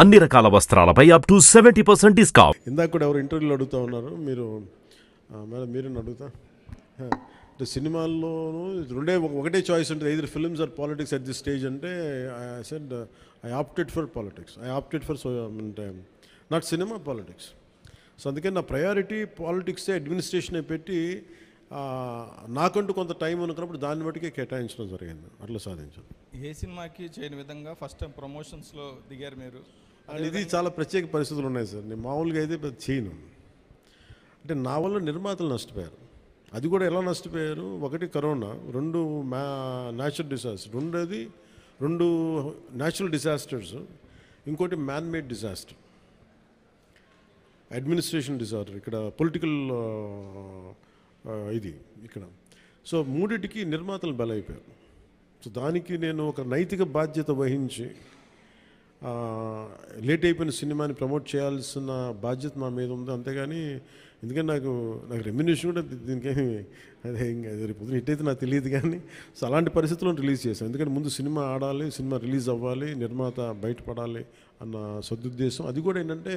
అన్ని రకాల వస్త్రాలపై up to 70% discount. ఇందాక కూడా ఎవరు ఇంటర్వ్యూలో అడుగుతూ ఉన్నారు, మేడం మీరు అడుగుతా అంటే సినిమాల్లోనూ ఒకటే చాయిస్ ఉంటుంది, either films or politics at this stage అంటే I said I opted for politics. I opted for అంటే నాట్ సినిమా పాలిటిక్స్. సో అందుకని నా ప్రయారిటీ పాలిటిక్సే అడ్మినిస్ట్రేషనే పెట్టి నాకంటూ కొంత టైం అనుకున్నప్పుడు దాన్ని బట్టికే కేటాయించడం జరిగింది. అట్లా సాధించాను. ఏ సినిమాకి చేయని విధంగా ఫస్ట్ టైం ప్రమోషన్స్లో దిగారు మీరు. అండ్ ఇది చాలా ప్రత్యేక పరిస్థితులు ఉన్నాయి సార్. నేను మామూలుగా అయితే చేయను. అంటే నా వల్ల నిర్మాతలు నష్టపోయారు. అది కూడా ఎలా నష్టపోయారు, ఒకటి కరోనా, రెండు న్యాచురల్ డిజాస్టర్, రెండు న్యాచురల్ డిజాస్టర్స్, ఇంకోటి man made disaster, administration disaster, ఇక్కడ పొలిటికల్ ఇది ఇక్కడ. సో మూడింటికి నిర్మాతలు బలైపోయారు. సో దానికి నేను ఒక నైతిక బాధ్యత వహించి లేట్ అయిపోయిన సినిమాని ప్రమోట్ చేయాల్సిన బాధ్యత నా మీద ఉంది. అంతేగాని ఎందుకంటే నాకు రెమ్యునేషన్ కూడా దీనికేమి అదే ఇంకా రేపు హిట్ అయితే నాకు తెలియదు. కానీ సో అలాంటి పరిస్థితుల్లో రిలీజ్ చేశాను. ఎందుకంటే ముందు సినిమా ఆడాలి, సినిమా రిలీజ్ అవ్వాలి, నిర్మాత బయటపడాలి అన్న సదుద్దేశం. అది కూడా ఏంటంటే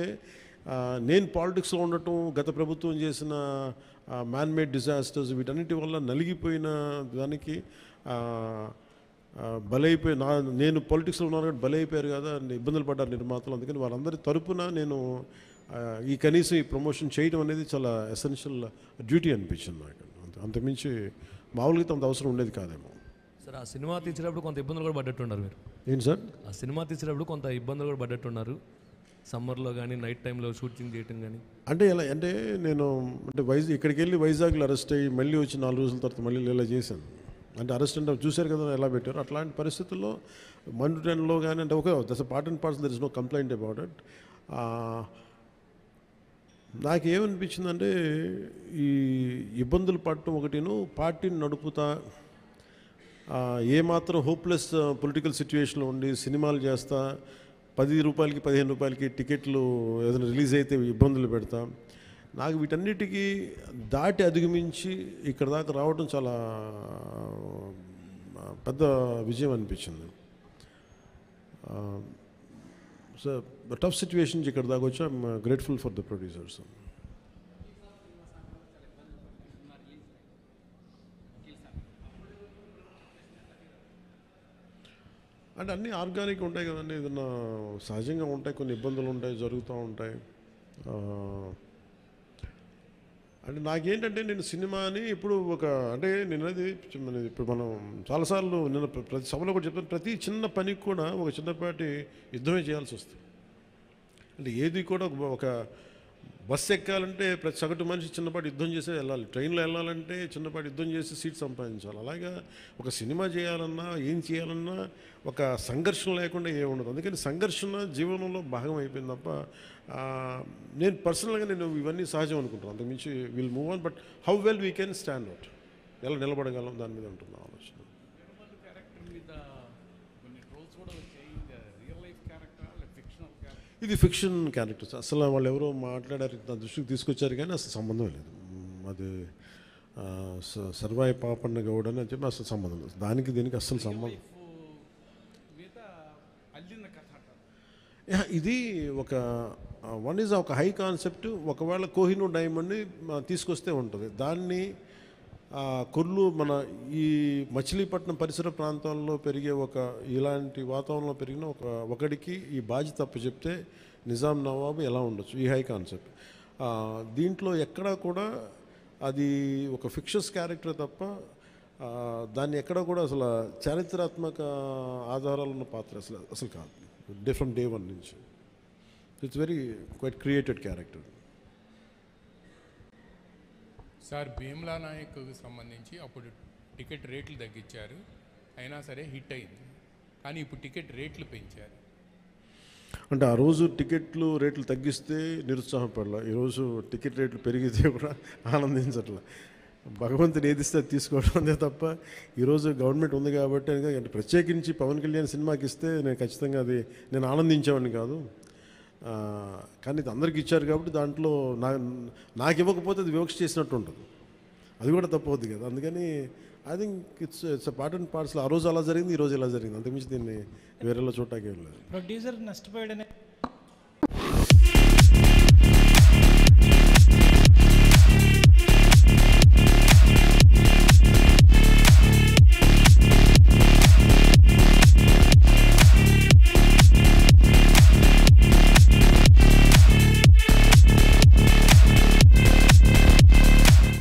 నేను పాలిటిక్స్లో ఉండటం, గత ప్రభుత్వం చేసిన మ్యాన్ మేడ్ డిజాస్టర్స్, వీటన్నిటి వల్ల నలిగిపోయిన దానికి నేను పాలిటిక్స్లో ఉన్నాను కాబట్టి బలైపోయారు కదా, ఇబ్బందులు పడ్డారు నిర్మాతలు. అందుకని వాళ్ళందరి తరపున నేను కనీసం ఈ ప్రమోషన్ చేయడం అనేది చాలా ఎసెన్షియల్ డ్యూటీ అనిపించింది నాకు. అంతమించి మామూలుగా అంత అవసరం ఉండేది కాదేమో. సార్ ఆ సినిమా తీసేటప్పుడు కొంత ఇబ్బందులు కూడా పడ్డట్టున్నారు మీరు. ఏంటి సార్? ఆ సినిమా తీసేటప్పుడు కొంత ఇబ్బందులు కూడా పడ్డట్టున్నారు, సమ్మర్లో కానీ నైట్ టైంలో షూటింగ్ చేయటం కానీ. అంటే ఎలా అంటే నేను ఇక్కడికి వెళ్ళి వైజాగ్లో అరెస్ట్ అయ్యి మళ్ళీ వచ్చి 4 రోజుల తర్వాత మళ్ళీ ఇలా చేశాను. అంటే అరెస్ట్ అంటే చూశారు కదా ఎలా పెట్టారు. అట్లాంటి పరిస్థితుల్లో మండుటెన్లో కానీ అంటే that's part and parcel, there is no complaint about it. నాకేమనిపించిందంటే ఈ ఇబ్బందులు పడటం ఒకటిను, పార్టీని నడుపుతా ఏమాత్రం హోప్లెస్ పొలిటికల్ సిచ్యువేషన్లో ఉండి సినిమాలు చేస్తా, 10 రూపాయలకి 15 రూపాయలకి టికెట్లు ఏదైనా రిలీజ్ అయితే ఇబ్బందులు పెడతాం. నాకు వీటన్నిటికీ దాటి అధిగమించి ఇక్కడ దాకా రావడం చాలా పెద్ద విజయం అనిపించింది. సో టఫ్ సిచ్యువేషన్ నుంచి ఇక్కడ దాకా వచ్చి I'm grateful for the producers. అంటే అన్నీ ఆర్గానిక్ ఉంటాయి కదండి, ఏదన్నా సహజంగా ఉంటాయి, కొన్ని ఇబ్బందులు ఉంటాయి, జరుగుతూ ఉంటాయి. అంటే నాకేంటంటే నేను సినిమాని ఇప్పుడు ఇప్పుడు మనం చాలాసార్లు నేను ప్రతి సభలో కూడా చెప్తాను, ప్రతి చిన్న పనికి కూడా ఒక చిన్నపాటి యుద్ధమే చేయాల్సి వస్తుంది. అంటే ఏది కూడా ఒక బస్సు ఎక్కాలంటే ప్రతి సగటు మనిషి చిన్నపాటి యుద్ధం చేసే వెళ్ళాలి, ట్రైన్లో వెళ్ళాలంటే చిన్నపాటి యుద్ధం చేసి సీట్ సంపాదించాలి. అలాగా ఒక సినిమా చేయాలన్నా ఏం చేయాలన్నా ఒక సంఘర్షణ లేకుండా ఏముండదు. అందుకని సంఘర్షణ జీవనంలో భాగం అయిపోయింది తప్ప నేను పర్సనల్గా ఇవన్నీ సహజం అనుకుంటాను. అంతకుమించి will move on, but how well we can stand out, ఎలా నిలబడగలం దాని మీద ఉంటుంది ఆలోచన. ఇది ఫిక్షన్ క్యారెక్టర్స్. అసలు వాళ్ళు ఎవరో మాట్లాడారు, నా దృష్టికి తీసుకొచ్చారు కానీ అసలు సంబంధం లేదు. అది సర్వాయి పాపన్న గౌడ్ అని చెప్పి అసలు సంబంధం లేదు, దానికి దీనికి అస్సలు సంబంధం. ఇది వన్ ఈజ్ ఒక హై కాన్సెప్ట్. ఒకవేళ కోహినూర్ డైమండ్ని తీసుకొస్తే ఉంటుంది, దాన్ని మన ఈ మచిలీపట్నం పరిసర ప్రాంతాల్లో పెరిగే ఇలాంటి వాతావరణంలో పెరిగిన ఒకడికి ఈ బాధ్యత అప్పచెప్తే నిజాం నవాబు ఎలా ఉండొచ్చు, ఈ హై కాన్సెప్ట్. దీంట్లో ఎక్కడా కూడా అది ఒక ఫిక్షస్ క్యారెక్టర్ తప్ప దాన్ని ఎక్కడా కూడా అసలు చారిత్రాత్మక ఆధారాలు ఉన్న పాత్ర అసలు కాదు. ఫ్రమ్ డే 1 నుంచి it's quite created character. Sir Bheemla నాయక్కు సంబంధించి అప్పుడు టికెట్ రేట్లు తగ్గించారు, అయినా సరే హిట్ అయింది. కానీ ఇప్పుడు టికెట్ రేట్లు పెంచారు. అంటే ఆ రోజు టికెట్లు రేట్లు తగ్గిస్తే నిరుత్సాహపడలా, ఈరోజు టికెట్ రేట్లు పెరిగితే కూడా ఆనందించట్లా. భగవంతుని ఏదిస్తే అది తీసుకోవడం అంతే తప్ప ఈరోజు గవర్నమెంట్ ఉంది కాబట్టి అంటే ప్రత్యేకించి పవన్ కళ్యాణ్ సినిమాకి ఇస్తే నేను ఖచ్చితంగా నేను ఆనందించేవాడిని కాదు. కానీ ఇది అందరికి ఇచ్చారు కాబట్టి దాంట్లో నాకు ఇవ్వకపోతే అది వివక్ష చేసినట్టు ఉంటుంది, అది కూడా తప్పవుద్ది కదా. అందుకని I think it's part and parcel. ఆ రోజు అలా జరిగింది, ఈ రోజు ఇలా జరిగింది, అంతకుమించి దీన్ని వేరేలా చూడటానికి వెళ్ళలేదు. ప్రొడ్యూసర్ నష్టపోయాడనే